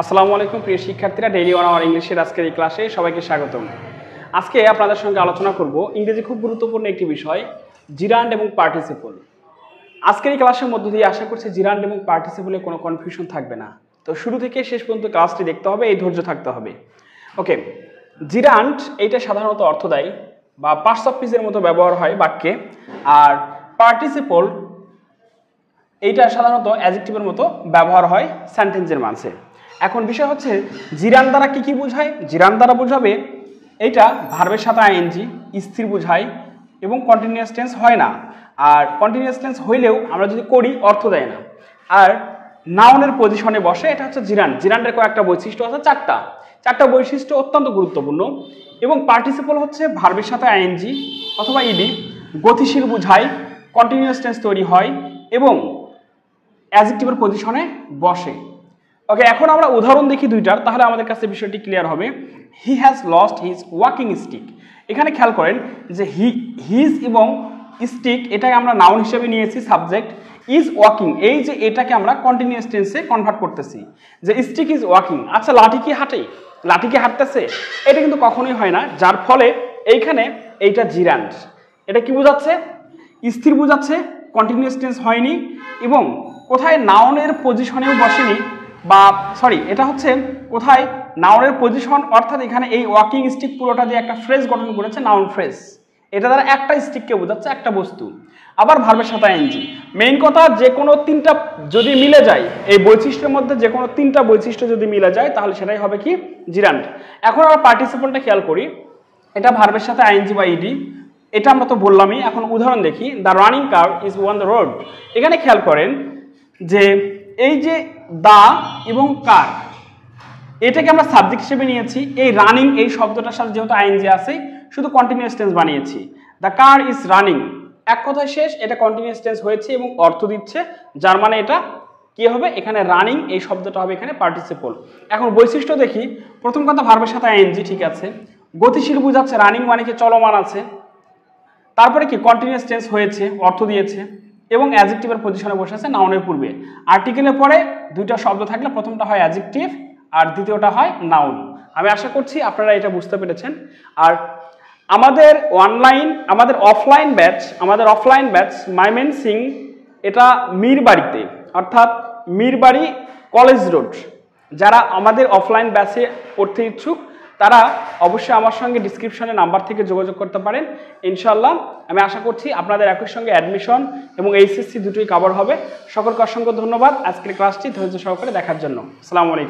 আসসালামু আলাইকুম প্রিয় শিক্ষার্থীরা, ডেইলি 1 আওয়ার ইংলিশের আজকের এই ক্লাসে সবাইকে স্বাগতম। আজকে আপনাদের সঙ্গে আলোচনা করব ইংরেজি খুব গুরুত্বপূর্ণ একটি বিষয়, জিরান্ড এবং পার্টিসিপল। আজকের এই ক্লাসের মধ্য দিয়ে আশা করছি জিরান্ড এবং পার্টিসিপলে কোনো কনফিউশন থাকবে না। তো শুরু থেকে শেষ পর্যন্ত ক্লাসটি দেখতে হবে, এই ধৈর্য থাকতে হবে। ওকে, জিরান্ড এইটা সাধারণত অর্থ দেয় বা পার্টস অফ স্পিচের মতো ব্যবহার হয় বাক্যে, আর পার্টিসিপল এইটা সাধারণত অ্যাডজেক্টিভের মতো ব্যবহার হয় সেন্টেন্সের মাঝে। এখন বিষয় হচ্ছে জিরান দ্বারা কি বোঝায়। জিরান দ্বারা বোঝাবে এইটা ভার্বের সাথে আইএনজি স্থির বোঝায় এবং কন্টিনিউয়াস টেন্স হয় না। আর কন্টিনিউয়াস টেন্স হইলেও আমরা যদি করি অর্থ দেয় না। আর নাউনের পজিশনে বসে, এটা হচ্ছে জিরান। জিরান্ডের কয়েকটা বৈশিষ্ট্য আছে, চারটা বৈশিষ্ট্য অত্যন্ত গুরুত্বপূর্ণ। এবং পার্টিসিপল হচ্ছে ভার্বের সাথে আইএনজি অথবা ইডি, গতিশীল বোঝায়, কন্টিনিউয়াস টেন্স তৈরি হয় এবং অ্যাডজেক্টিভের পজিশনে বসে। ওকে, এখন আমরা উদাহরণ দেখি দুইটার, তাহলে আমাদের কাছে বিষয়টি ক্লিয়ার হবে। He has lost his walking stick. এখানে খেয়াল করেন যে হিজ এবং স্টিক এটাকে আমরা নাউন হিসেবে নিয়েছি, সাবজেক্ট ইজ ওয়াকিং, এই যে এটাকে আমরা কন্টিনিউয়াস টেন্সে কনভার্ট করতেছি যে স্টিক ইজ ওয়াকিং। আচ্ছা, লাঠি কি হাঁটে? লাঠি কি হাঁটতেছে? এটা কিন্তু কখনোই হয় না, যার ফলে এইখানে এইটা জিরান্ড। এটা কি বোঝাচ্ছে? স্থির বোঝাচ্ছে, কন্টিনিউয়াস টেন্স হয়নি এবং কোথায় নাউনের পজিশনেও বসেনি, বা সরি এটা হচ্ছে কোথায় নাউনের পজিশন, অর্থাৎ এখানে এই ওয়াকিং স্টিক পুরোটা দিয়ে একটা ফ্রেজ গঠন করেছে, নাউন ফ্রেজ। এটা দ্বারা একটা স্টিককে বোঝাচ্ছে, একটা বস্তু। আবার ভার্বের সাথে আইএনজি। মেইন কথা, যে কোনো তিনটা যদি মিলে যায়, এই বৈশিষ্ট্যের মধ্যে যে কোনো তিনটা বৈশিষ্ট্য যদি মিলে যায় তাহলে সেটাই হবে কি জিরান্ড। এখন আমরা পার্টিসিপলটা খেয়াল করি, এটা ভার্বের সাথে আইএনজি বা ইডি, এটা আমরা তো বললামই। এখন উদাহরণ দেখি, the running car is on the road. এখানে খেয়াল করেন যে এই যে দা এবং কার, এটাকে আমরা সাবজেক্ট হিসেবে নিয়েছি। এই রানিং এই শব্দটার সাথে যেহেতু আইএনজি আছে, শুধু কন্টিনিউয়াস টেন্স বানিয়েছি। দ্য কার ইজ রানিং, এক কথায় শেষ, এটা কন্টিনিউয়াস টেন্স হয়েছে এবং অর্থ দিচ্ছে, যার মানে এটা কি হবে, এখানে রানিং এই শব্দটা হবে এখানে পার্টিসিপল। এখন বৈশিষ্ট্য দেখি, প্রথম কথা ভার্বের সাথে আইএনজি, ঠিক আছে। গতিশীল বোঝাচ্ছে, রানিং মানে কি চলমান আছে। তারপরে কি কন্টিনিউয়াস টেন্স হয়েছে, অর্থ দিয়েছে এবং অ্যাডজেক্টিভের পজিশনে বসে আছে নাউনের পূর্বে। আর্টিকেলের পরে দুইটা শব্দ থাকলে প্রথমটা হয় অ্যাডজেক্টিভ আর দ্বিতীয়টা হয় নাউন। আমি আশা করছি আপনারা এটা বুঝতে পেরেছেন। আর আমাদের অফলাইন ব্যাচ মাইমেনসিং, এটা মিরবাড়িতে, অর্থাৎ মিরবাড়ি কলেজ রোড। যারা আমাদের অফলাইন ব্যাচে পড়তে ইচ্ছুক তারা অবশ্যই আমার সঙ্গে ডিসক্রিপশনে নাম্বার থেকে যোগাযোগ করতে পারেন। ইনশাল্লাহ আমি আশা করছি আপনাদের একই সঙ্গে অ্যাডমিশন এবং এইচএসসি দুটোই কভার হবে। সকলকে অসংখ্য ধন্যবাদ আজকের ক্লাসটি ধৈর্য সহকারে দেখার জন্য। আসসালামু আলাইকুম।